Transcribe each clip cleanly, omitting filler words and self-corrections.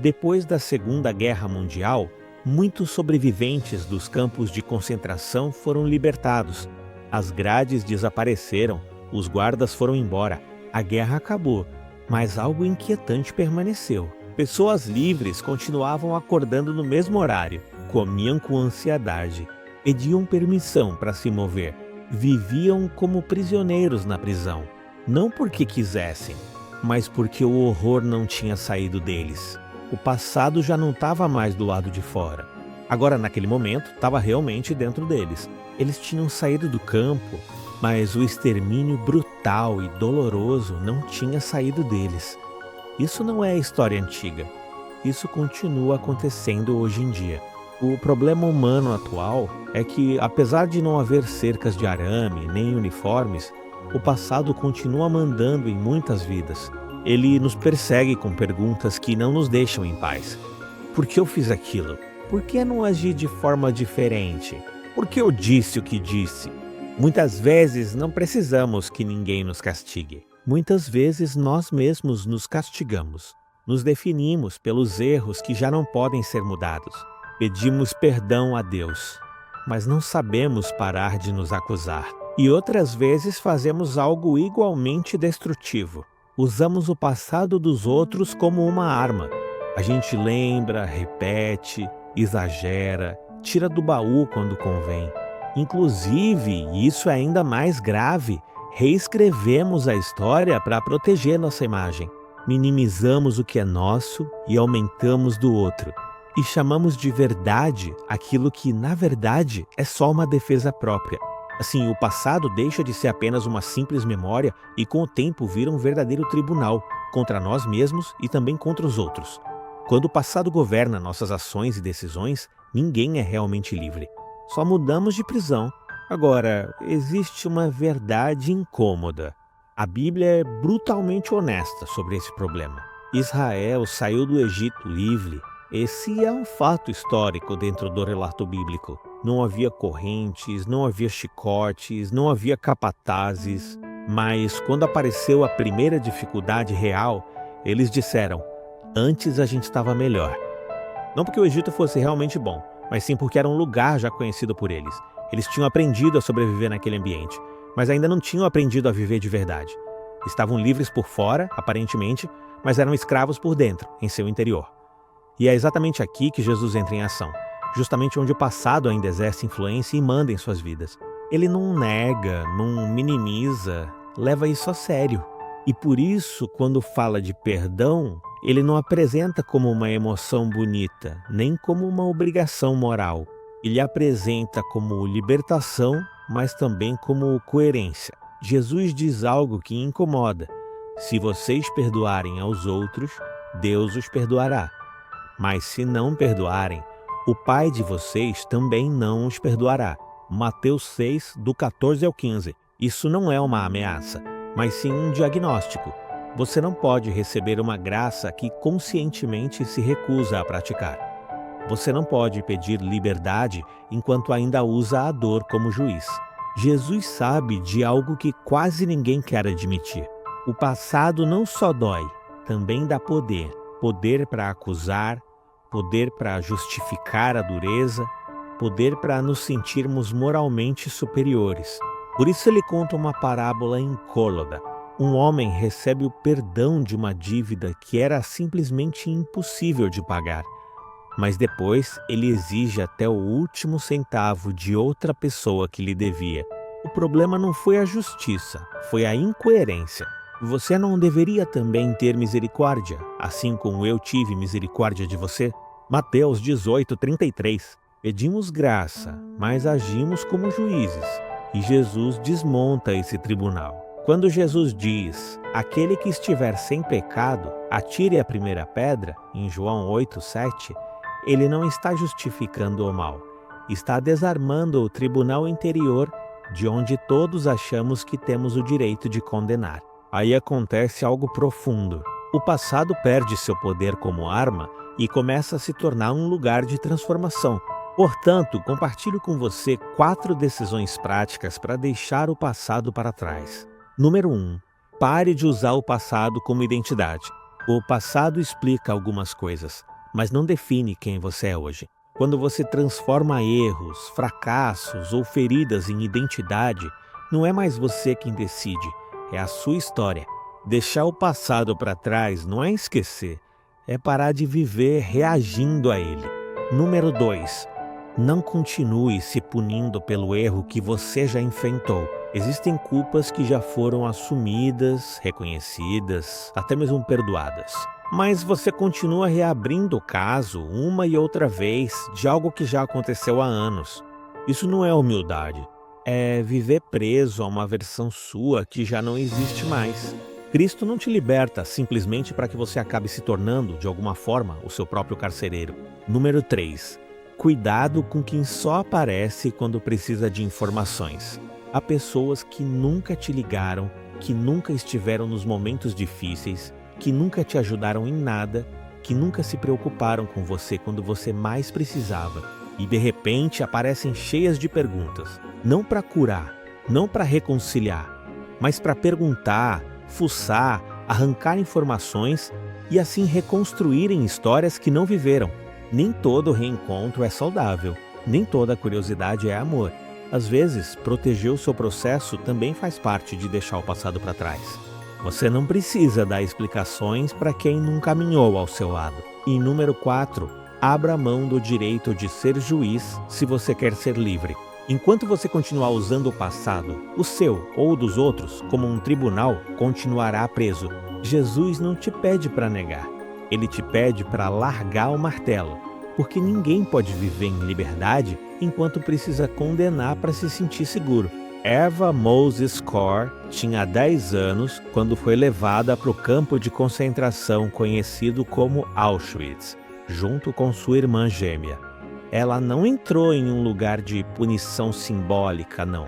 Depois da Segunda Guerra Mundial, muitos sobreviventes dos campos de concentração foram libertados. As grades desapareceram, os guardas foram embora. A guerra acabou, mas algo inquietante permaneceu. Pessoas livres continuavam acordando no mesmo horário, comiam com ansiedade, pediam permissão para se mover. Viviam como prisioneiros na prisão, não porque quisessem, mas porque o horror não tinha saído deles. O passado já não estava mais do lado de fora. Agora, naquele momento, estava realmente dentro deles. Eles tinham saído do campo, mas o extermínio brutal e doloroso não tinha saído deles. Isso não é história antiga. Isso continua acontecendo hoje em dia. O problema humano atual é que, apesar de não haver cercas de arame nem uniformes, o passado continua mandando em muitas vidas. Ele nos persegue com perguntas que não nos deixam em paz. Por que eu fiz aquilo? Por que não agi de forma diferente? Por que eu disse o que disse? Muitas vezes não precisamos que ninguém nos castigue. Muitas vezes nós mesmos nos castigamos. Nos definimos pelos erros que já não podem ser mudados. Pedimos perdão a Deus, mas não sabemos parar de nos acusar. E outras vezes fazemos algo igualmente destrutivo. Usamos o passado dos outros como uma arma. A gente lembra, repete, exagera, tira do baú quando convém. Inclusive, e isso é ainda mais grave, reescrevemos a história para proteger nossa imagem. Minimizamos o que é nosso e aumentamos do outro. E chamamos de verdade aquilo que, na verdade, é só uma defesa própria. Assim, o passado deixa de ser apenas uma simples memória e, com o tempo, vira um verdadeiro tribunal contra nós mesmos e também contra os outros. Quando o passado governa nossas ações e decisões, ninguém é realmente livre. Só mudamos de prisão. Agora, existe uma verdade incômoda. A Bíblia é brutalmente honesta sobre esse problema. Israel saiu do Egito livre. Esse é um fato histórico dentro do relato bíblico. Não havia correntes, não havia chicotes, não havia capatazes. Mas quando apareceu a primeira dificuldade real, eles disseram: antes a gente estava melhor. Não porque o Egito fosse realmente bom, mas sim porque era um lugar já conhecido por eles. Eles tinham aprendido a sobreviver naquele ambiente, mas ainda não tinham aprendido a viver de verdade. Estavam livres por fora, aparentemente, mas eram escravos por dentro, em seu interior. E é exatamente aqui que Jesus entra em ação, justamente onde o passado ainda exerce influência e manda em suas vidas. Ele não nega, não minimiza, leva isso a sério. E por isso, quando fala de perdão, ele não apresenta como uma emoção bonita, nem como uma obrigação moral. Ele apresenta como libertação, mas também como coerência. Jesus diz algo que incomoda: se vocês perdoarem aos outros, Deus os perdoará. Mas se não perdoarem, o Pai de vocês também não os perdoará. Mateus 6, do 14 ao 15. Isso não é uma ameaça, mas sim um diagnóstico. Você não pode receber uma graça que conscientemente se recusa a praticar. Você não pode pedir liberdade enquanto ainda usa a dor como juiz. Jesus sabe de algo que quase ninguém quer admitir. O passado não só dói, também dá poder. Poder para acusar, poder para justificar a dureza, poder para nos sentirmos moralmente superiores. Por isso ele conta uma parábola incômoda. Um homem recebe o perdão de uma dívida que era simplesmente impossível de pagar. Mas depois ele exige até o último centavo de outra pessoa que lhe devia. O problema não foi a justiça, foi a incoerência. Você não deveria também ter misericórdia, assim como eu tive misericórdia de você? Mateus 18:33. Pedimos graça, mas agimos como juízes. E Jesus desmonta esse tribunal. Quando Jesus diz: aquele que estiver sem pecado, atire a primeira pedra, em João 8:7, ele não está justificando o mal. Está desarmando o tribunal interior, de onde todos achamos que temos o direito de condenar. Aí acontece algo profundo. O passado perde seu poder como arma e começa a se tornar um lugar de transformação. Portanto, compartilho com você 4 decisões práticas para deixar o passado para trás. Número 1. Pare de usar o passado como identidade. O passado explica algumas coisas, mas não define quem você é hoje. Quando você transforma erros, fracassos ou feridas em identidade, não é mais você quem decide, é a sua história. Deixar o passado para trás não é esquecer, é parar de viver reagindo a ele. Número 2. Não continue se punindo pelo erro que você já enfrentou. Existem culpas que já foram assumidas, reconhecidas, até mesmo perdoadas. Mas você continua reabrindo o caso uma e outra vez de algo que já aconteceu há anos. Isso não é humildade, é viver preso a uma versão sua que já não existe mais. Cristo não te liberta simplesmente para que você acabe se tornando, de alguma forma, o seu próprio carcereiro. Número 3. Cuidado com quem só aparece quando precisa de informações. Há pessoas que nunca te ligaram, que nunca estiveram nos momentos difíceis, que nunca te ajudaram em nada, que nunca se preocuparam com você quando você mais precisava e de repente aparecem cheias de perguntas, não para curar, não para reconciliar, mas para perguntar, fuçar, arrancar informações e assim reconstruírem histórias que não viveram. Nem todo reencontro é saudável, nem toda curiosidade é amor. Às vezes, proteger o seu processo também faz parte de deixar o passado para trás. Você não precisa dar explicações para quem não caminhou ao seu lado. E número 4, abra mão do direito de ser juiz se você quer ser livre. Enquanto você continuar usando o passado, o seu ou o dos outros, como um tribunal, continuará preso. Jesus não te pede para negar. Ele te pede para largar o martelo, porque ninguém pode viver em liberdade enquanto precisa condenar para se sentir seguro. Eva Moses Core tinha 10 anos quando foi levada para o campo de concentração conhecido como Auschwitz, junto com sua irmã gêmea. Ela não entrou em um lugar de punição simbólica, não,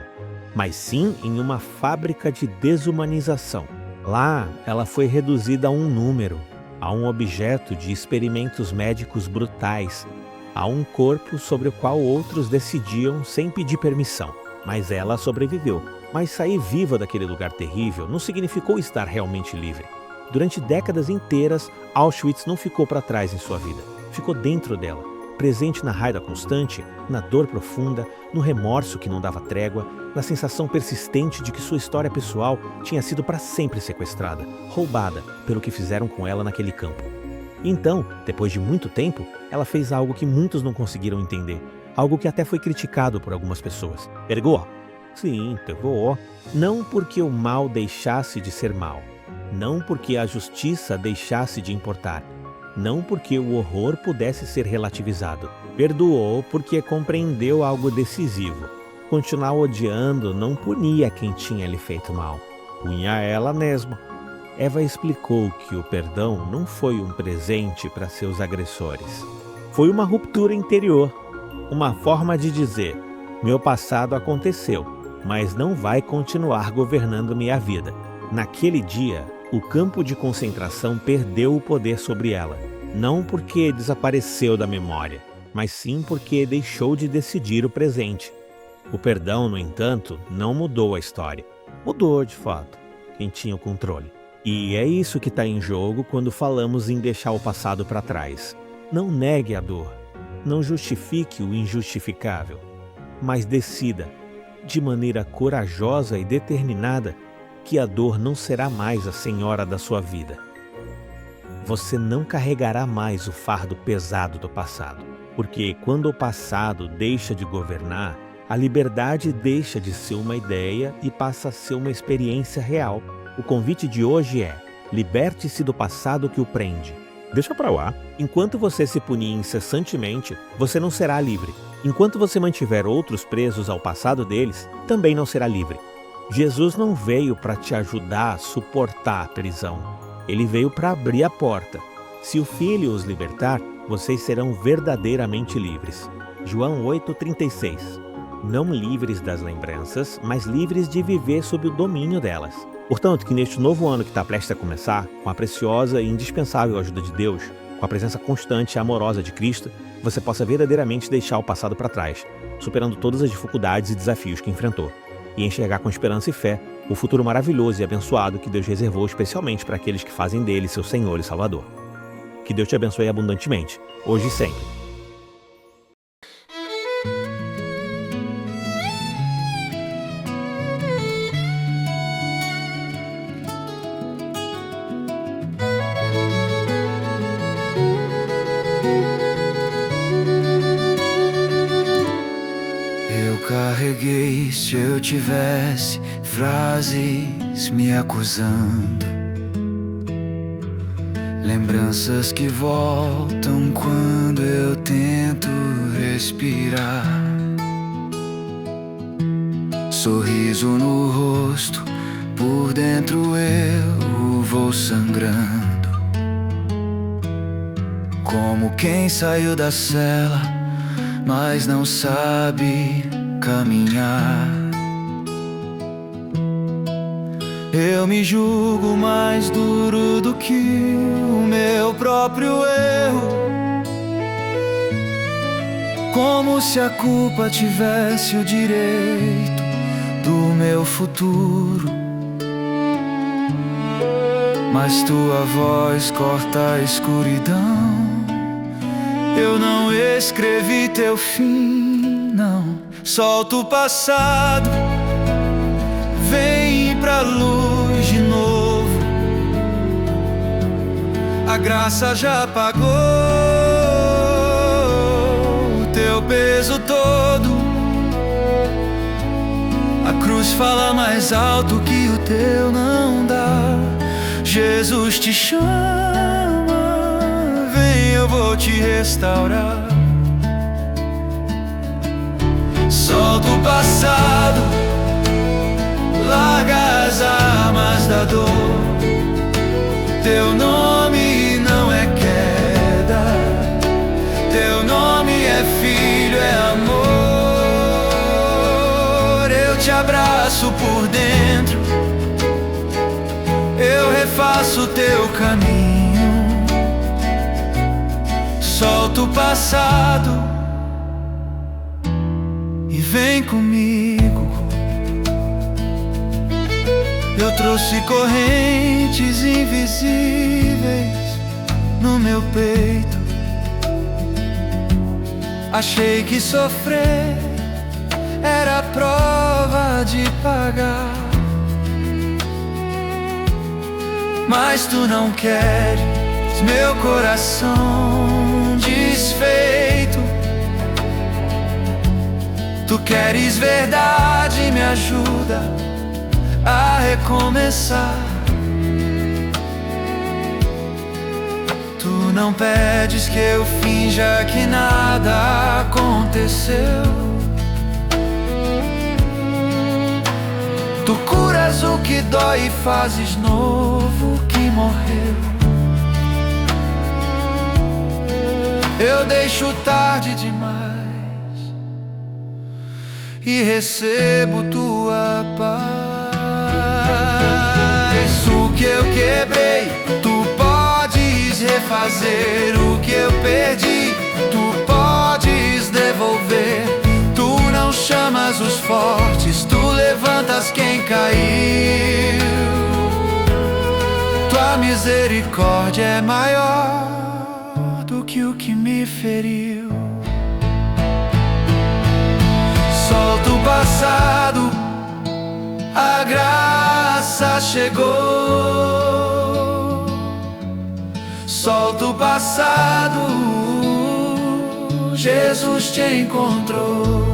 mas sim em uma fábrica de desumanização. Lá, ela foi reduzida a um número, a um objeto de experimentos médicos brutais, a um corpo sobre o qual outros decidiam sem pedir permissão. Mas ela sobreviveu. Mas sair viva daquele lugar terrível não significou estar realmente livre. Durante décadas inteiras, Auschwitz não ficou para trás em sua vida. Ficou dentro dela, presente na raiva constante, na dor profunda, no remorso que não dava trégua, na sensação persistente de que sua história pessoal tinha sido para sempre sequestrada, roubada pelo que fizeram com ela naquele campo. Então, depois de muito tempo, ela fez algo que muitos não conseguiram entender, algo que até foi criticado por algumas pessoas. Perdoou? Sim, perdoou. Não porque o mal deixasse de ser mal, não porque a justiça deixasse de importar, não porque o horror pudesse ser relativizado. Perdoou porque compreendeu algo decisivo. Continuar odiando não punia quem tinha lhe feito mal, punha ela mesma. Eva explicou que o perdão não foi um presente para seus agressores. Foi uma ruptura interior, uma forma de dizer: meu passado aconteceu, mas não vai continuar governando minha vida. Naquele dia, o campo de concentração perdeu o poder sobre ela, não porque desapareceu da memória, mas sim porque deixou de decidir o presente. O perdão, no entanto, não mudou a história. Mudou, de fato, quem tinha o controle. E é isso que está em jogo quando falamos em deixar o passado para trás. Não negue a dor, não justifique o injustificável, mas decida, de maneira corajosa e determinada, que a dor não será mais a senhora da sua vida. Você não carregará mais o fardo pesado do passado, porque quando o passado deixa de governar, a liberdade deixa de ser uma ideia e passa a ser uma experiência real. O convite de hoje é: liberte-se do passado que o prende. Deixa pra lá. Enquanto você se punir incessantemente, você não será livre. Enquanto você mantiver outros presos ao passado deles, também não será livre. Jesus não veio para te ajudar a suportar a prisão. Ele veio para abrir a porta. Se o Filho os libertar, vocês serão verdadeiramente livres. João 8,36. Não livres das lembranças, mas livres de viver sob o domínio delas. Portanto, que neste novo ano que está prestes a começar, com a preciosa e indispensável ajuda de Deus, com a presença constante e amorosa de Cristo, você possa verdadeiramente deixar o passado para trás, superando todas as dificuldades e desafios que enfrentou, e enxergar com esperança e fé o futuro maravilhoso e abençoado que Deus reservou especialmente para aqueles que fazem dele seu Senhor e Salvador. Que Deus te abençoe abundantemente, hoje e sempre. Eu carreguei, se eu tivesse frases me acusando, lembranças que voltam quando eu tento respirar. Sorriso no rosto, por dentro eu vou sangrando, como quem saiu da cela, mas não sabe caminhar. Eu me julgo mais duro do que o meu próprio erro, como se a culpa tivesse o direito do meu futuro. Mas tua voz corta a escuridão. Eu não escrevi teu fim, não. Solta o passado, vem pra luz de novo. A graça já pagou o teu peso todo. A cruz fala mais alto que o teu não dá. Jesus te chama, vem, eu vou te restaurar. Solta o passado, larga as armas da dor. Teu nome não é queda, teu nome é filho, é amor. Eu te abraço por dentro, eu refaço teu caminho. Solta o passado e vem comigo. Eu trouxe correntes invisíveis no meu peito. Achei que sofrer era prova de pagar, mas tu não queres meu coração desfeito. Tu queres verdade, me ajuda a recomeçar. Tu não pedes que eu finja que nada aconteceu. Tu curas o que dói e fazes novo o que morreu. Eu deixo tarde demais e recebo tua paz. O que eu quebrei, tu podes refazer. O que eu perdi, tu podes devolver. Tu não chamas os fortes, tu levantas quem caiu. Tua misericórdia é maior do que o que me feriu. Solta o passado, a graça chegou. Solta o passado, Jesus te encontrou.